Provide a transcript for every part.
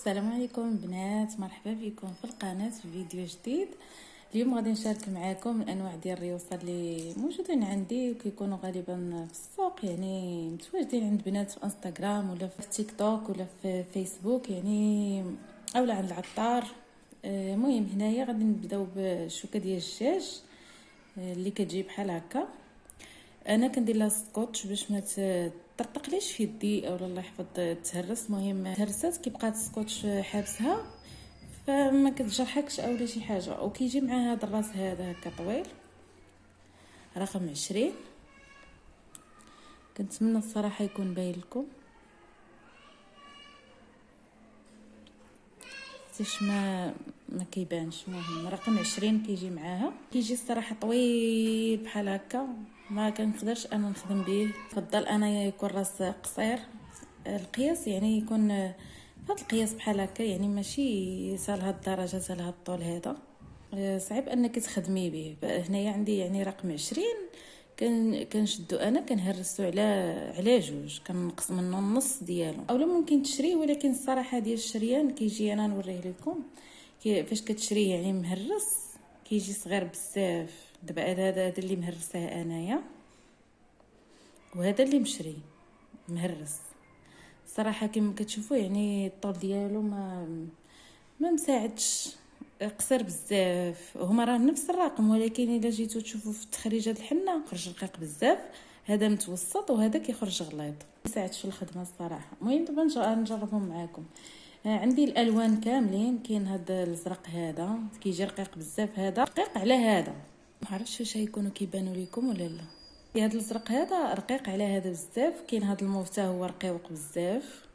السلام عليكم بنات، مرحبا بكم في القناه في فيديو جديد. اليوم غادي نشارك معكم الانواع ديال الريوصه اللي موجودين عندي وكيكونوا غالبا في السوق، يعني متواجدين عند بنات في انستغرام ولا في تيك توك ولا في فيسبوك، يعني اولا عند العطار. المهم هنايا غادي نبداو بالشوكه ديال الدجاج اللي كتجي بحال هكا. انا كندير لها سكوتش باش ما تطرطقليش في يدي او الله يحفظ تهرس. المهم تهرست كيبقى السكوتش حابسها فما كتجرحكش او شي حاجه. وكيجي مع هذا الراس هذا هكا طويل رقم 20. كنتمنى الصراحه يكون باين لكم حيتاش ما كيبانش. المهم رقم 20 كيجي معاها، كيجي الصراحه طويل بحال هكا، ما كنقدرش انا نخدم به. فضل انا يكون راس قصير القياس، يعني يكون هاد القياس بحال هكا، يعني ماشي سال هاد الدرجه سال هاد الطول هذا. صعيب انك تخدمي به. هنايا عندي يعني رقم 20 كنشدو انا كنهرسو على جوج، كنقص منه النص ديالو، اولا ممكن تشريه، ولكن الصراحه ديال الشريان كيجي انا نوريه لكم فاش كتشريه يعني مهرس كيجي صغير بزاف. دابا هذا اللي مهرساه انايا، وهذا اللي مشري مهرس. صراحه كما كتشوفوا يعني الطول ديالو ما مساعدش، قصير بزاف. هما راه نفس الرقم، ولكن الا جيتو تشوفوا في التخريجه الحنه خرج رقيق بزاف، هذا متوسط وهذا كيخرج غليظ، ما مساعدش في الخدمه الصراحه. المهم دابا نجربهم معاكم. عندي الالوان كاملين. كاين هذا الازرق هذا كيجي رقيق بزاف، هذا رقيق على هذا، ما عرفتش واش هيكونوا كيبانوا لكم ولا لا. هذا الازرق هذا رقيق على هذا بزاف. كاين هذا الموف حتى هو رقيق بزاف،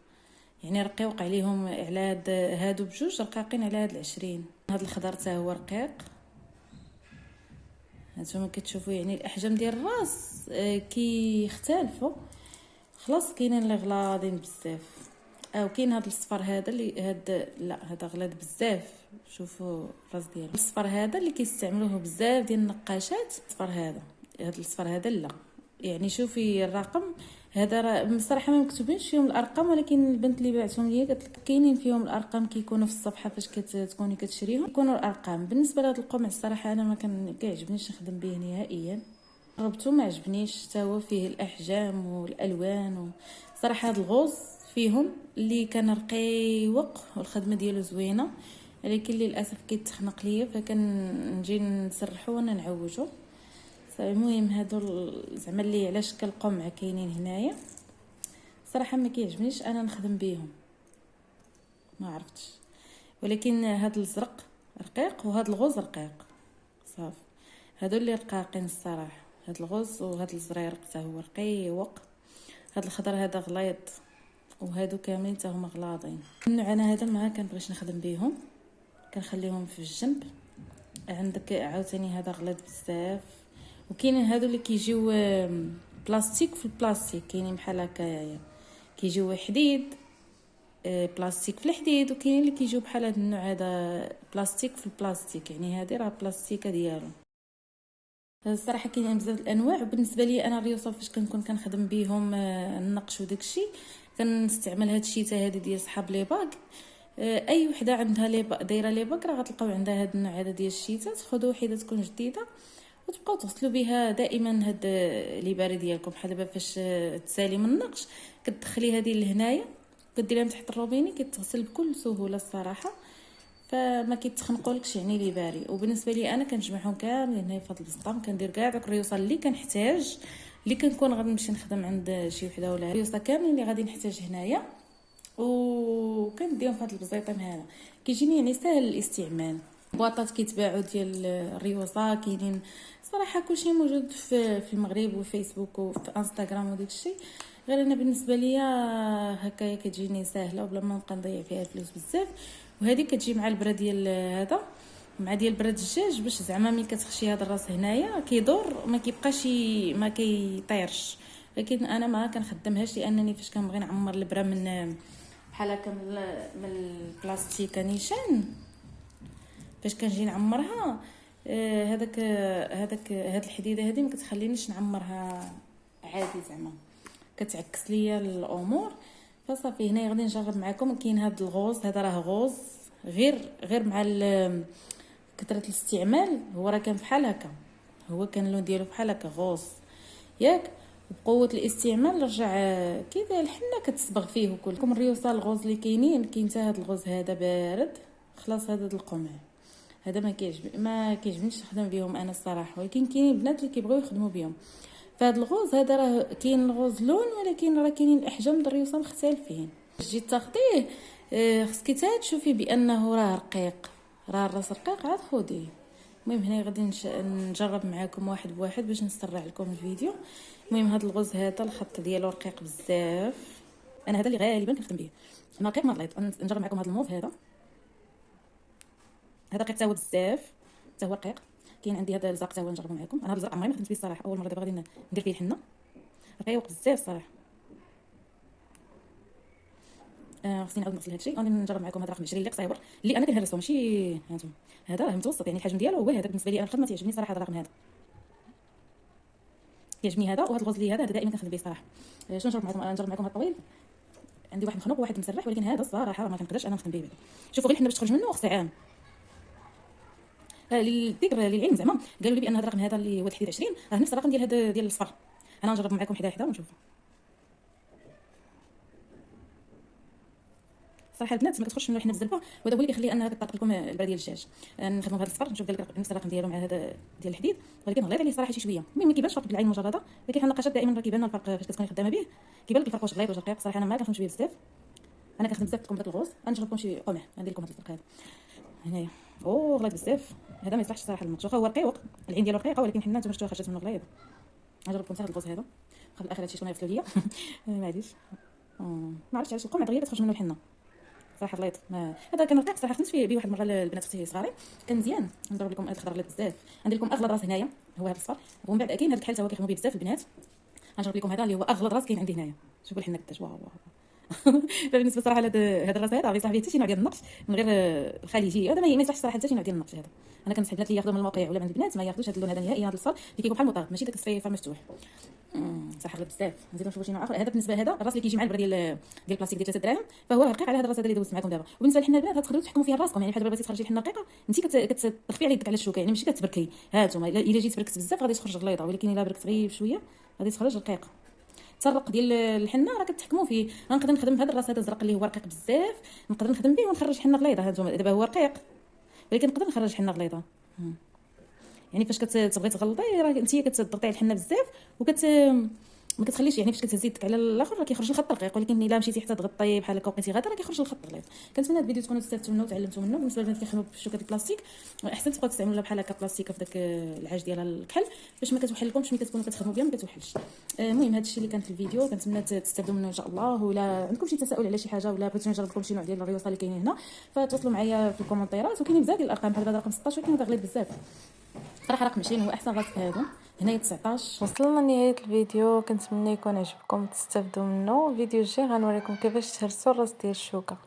يعني رقيق عليهم على هادو بجوج رقاقين على هاد 20. هاد الخضر حتى هو رقيق. هانتوما كتشوفوا يعني الاحجام ديال الراس كيختلفوا. خلاص كاينين اللي غلاضين بزاف، او كاين هاد الصفر هذا اللي لا هذا غليظ بزاف. شوفوا الراس ديالو الصفر هذا اللي كيستعملوه بزاف ديال النقاشات. الصفر هذا الصفر هذا لا، يعني شوفي الرقم هذا راه بصراحه ما مكتوبينش فيهم الارقام، ولكن البنت اللي بعتهم ليا قالت لك كاينين فيهم الارقام، كيكونوا في الصفحه فاش كتكوني كتشريهم يكونوا الارقام. بالنسبه لهذا القمع الصراحه انا ما كيعجبنيش نخدم به نهائيا، جربته ما عجبنيش حتى هو. فيه الاحجام والالوان صراحه هذا الغوز فيهم اللي كان رقيق والخدمه ديالو زوينه، ولكن للاسف كيتخنق ليا فكنجي نسرحو وانا نعوجو. المهم هادو زعما اللي على شكل قمع كاينين هنايا، صراحه ما كيعجبنيش انا نخدم بيهم، ما عرفتش. ولكن هاد الازرق رقيق وهاد الغوز رقيق صافي، هادو اللي رقاقين الصراحه. هاد الغوز وهاد الزريرق حتى هو رقيق. هاد الخضر هذا غليظ، وهادو كاملين حتى هما غلاضين. النوع انا هذا ما كنبغيش نخدم بيهم، كنخليهم في الجنب. عندك عاوتاني هذا غليظ بزاف. وكاينين هادو اللي كيجيو بلاستيك في البلاستيك، كاينين بحال هكايا كيجيو حديد بلاستيك في الحديد، وكاينين اللي كيجيو بحال هذا النوع هذا بلاستيك في البلاستيك، يعني هذه راه بلاستيكه ديالو. الصراحه كاينين بزاف الانواع. وبالنسبه لي انا الريوصه فاش كنكون كنخدم بهم النقش وداكشي كنستعمل هاد الشيته هذه ديال صحاب لي باك. اي وحده عندها دايره لي باك راه غتلقاو عندها هاد النوع هذا ديال الشيتات. خذوا وحده تكون جديده وتبقاو تغسلوا بها دائما هاد لي باري ديالكم. بحال دابا فاش تسالي من النقش كتدخلي هذه لهنايا كديريها تحت الروبيني كتغسل بكل سهوله الصراحه، فما كيتخنقولكش يعني لي باري. وبالنسبه لي انا كنجمعهم كاملين هنا في هذا البسطام، كندير كاع داك الريوصه اللي كنحتاج، اللي كنكون غنمشي نخدم عند شي وحده ولا ريوصه كاملين اللي غادي نحتاج هنايا، وكنديهم في هذا البزيطه هذا. كيجيني يعني ساهل الاستعمال. بواطات كيتباعوا ديال الريوصه كاينين صراحه كلشي موجود في المغرب وفيسبوك وفي انستغرام وداك الشيء. غير انا بالنسبه ليا هكايا كتجيني ساهله وبلا ما نبقى نضيع فيها الفلوس بزاف. وهذه كتجي مع البرا ديال هذا، مع ديال براد الدجاج، باش زعما ملي كتخشي هذا الراس هنايا كيدور ما كيبقاش ما كيطيرش. لكن انا ما كنخدمهاش لانني فاش كنبغي نعمر البرا من بحال هكا من البلاستيك نيشان، فاش كنجي نعمرها هاد الحديده هذه ما كتخلينيش نعمرها عادي، زعما كتعكس ليا الامور. فصافي هنا غادي نجرب معكم. كاين هذا الغوز، هذا راه غوز غير مع كثره الاستعمال هو راه كان بحال هكا، هو كان اللون ديالو بحال هكا غوز ياك، بقوه الاستعمال رجع كي الحنه كتصبغ فيه وكل. لكم الريوسه الغوز اللي كاين حتى هذا الغوز هذا بارد خلاص. هذا القمع هذا ما كيعجبنيش نخدم بهم انا الصراحه، ولكن كاينين بنات اللي كيبغيو يخدموا بهم. فهاد الغوز هذا راه كاين الغوز لون، ولكن راه كاينين الاحجام د الريوسه مختلفين. جيت تاخديه خصك تشوفي بانه راه رقيق، راه الراس رقيق عاد خديه. المهم هنا غادي نجرب معاكم واحد بواحد باش نسرع لكم الفيديو. المهم هذا الغوز هذا الخط ديالو رقيق بزاف، انا هذا اللي غالبا كنخدم به، ما رقيق ما غليظ. نجرب معكم هذا الموف هذا رقيق حتى هو بزاف، حتى هو رقيق. كاين عندي هذا الزرق حتى هو نجربه معكم. انا هذا الزرق عمري ما خدمت به الصراحه، اول مره دابا غادي ندير فيه الحنه. رقيق بزاف الصراحه. خصني نعاود نغسل هادشي. غادي نجرب معكم هذا رقم 20 اللي قصير، اللي انا كنهرسو ماشي هانتوما. هذا راه متوسط يعني الحجم ديالو هو هذا. بالنسبه لي انا الخدمه تيعجبني صراحه هذا الرقم هذا، كيعجبني هذا. وهذا الغوز اللي هذا دائما كنخدم به صراحه. شنو نجرب معكم؟ نجرب معكم هذا الطويل. عندي واحد مخنوق وواحد مسرح، ولكن هذا الصراحه ما كنقدرش انا نخدم به. شوفوا غير الحنه باش تخرج منه خصها عام. للذكر للعلم زعما قالوا لي بان هذا الرقم هذا اللي هو تحديد 20 راه نفس الرقم ديال هذا ديال الصفر. انا نجرب معكم حدا حدا ونشوف. صراحه البنات ما كتخرجش منه الحنه بزاف، وهذا هو اللي كيخلي انها كطرق لكم البرا ديال الدجاج. نخدموا بهذا الصفر نشوف ديال نفس الرقم ديالو مع هذا ديال الحديد، ولكن غليظ عليه صراحه شي شويه. المهم ما كيبانش فرق بالعين المجرده، ولكن حنا النقاشات دائما راه كيبان الفرق فاش كتكوني خدامه به. كيبان لك الفرق واش غليظ واش رقيق. صراحه انا ما كنخدمش به بزاف، انا كنخدم بزاف لكم داك الغوز. غنجرب لكم شي قمع. ندير لكم هذا الفرق هذا هنايا. غليظ بزاف هذا، ما يصلحش صراحه المطبخ. هو رقيق، العين ديالو رقيقه، ولكن حنا نتوما شفتوها خرجت منه غليظ. نجرب لكم حتى هذا الغوز هذا. في الاخر هادشي شكون يغسلوا ليا معليش. ما عرفتش علاش القمع دغيا كتخرج منه الحنه صراحه غليظ. هذا كان رقيق صراحه. خدمت فيه بواحد المره البنات اختي صغاري كان مزيان. نضرب لكم هذا الخضر غليظ بزاف. ندير لكم اغلى راس هنايا هو هذا الصفر، ومن بعد كاين هذا الكحل حتى هو كيخدموا به بزاف البنات. غنجرب لكم هذا اللي هو اغلى راس كاين عندي هنايا. شوفوا الحنه قداش واو. فبالنسبه صراحه هذا الراس هذا ما يصلح به حتى شي نوع ديال النقش من غير الخليجي. هذا ما يصلحش صراحه حتى شي نوع ديال النقش. هذا انا كنصح البنات اللي ياخذوا من الموقع ولا من البنات ما ياخذوش هذا اللون هذا نهائيا. هذا الصفر اللي كيكون بحال المطاط، ماشي داك الصفيفه مفتوح. صح غلط بزاف. نزيدو نشوفوا شي نوع اخر. هذا بالنسبه لهذا الراس اللي كيجي مع البره ديال البلاستيك ديال 3 دراهم، فهو رقيق على هذا الراس هذا اللي دوزت معكم دابا. وبالنسبه للحنه البنات تقدروا تحكموا فيها راسكم، يعني بحال دابا بغيتي تخرجي الحنه رقيقه انت كتخفي على يدك على الشوكه، يعني ماشي كتبركي. هانتوما الا جيت بركت بزاف غادي تخرج غليظه، ولكن الا بركت غير بشويه غادي تخرج رقيقه. الترق ديال الحنه راه كتحكموا فيه. غنقدر نخدم بهذا الراس هذا الزرق اللي هو رقيق بزاف، نقدر نخدم به ونخرج حنه غليظه. هانتوما دابا هو رقيق ولكن نقدر نخرج حنه غليظه. يعني فاش كتبغي تغلطي راه انت كتضغطي على الحنه بزاف ما كتخليش، يعني فاش كتهزي يدك على الاخر راه كيخرج الخط رقيق، ولكن الا مشيتي حتى تغطي بحال هكا وبقيتي غاده راه كيخرج الخط غليظ. كنتمنى هذا الفيديو تكونوا استفدتوا منه وتعلمتوا منه. بالنسبه للبنات كيخدموا بالشوكه البلاستيك احسن تبقاو تستعملوا بحال هكا بلاستيك في داك العاج ديال الكحل باش ما كتوحل لكمش ملي كتكونوا كتخدموا بها ما كتوحلش. المهم هذا الشيء اللي كان في الفيديو، كنتمنى تستافدوا منه ان شاء الله. ولا عندكم شي تساؤل على شي حاجه ولا بغيتو نجرب لكم شي نوع ديال الريوصه اللي كاينين هنا فتواصلوا معايا في الكومنتيرات. وكاينين بزاف ديال الارقام بحال هذا رقم 16 ولكن هذا غليظ بزاف صراحه. رقم 20 هو احسن راس هذا. هنايا 19. وصلنا لنهايه الفيديو، كنتمنى يكون عجبكم وتستافدوا منه. الفيديو الجاي غنوريكم كيفاش تهرسوا الراس ديال الشوكه.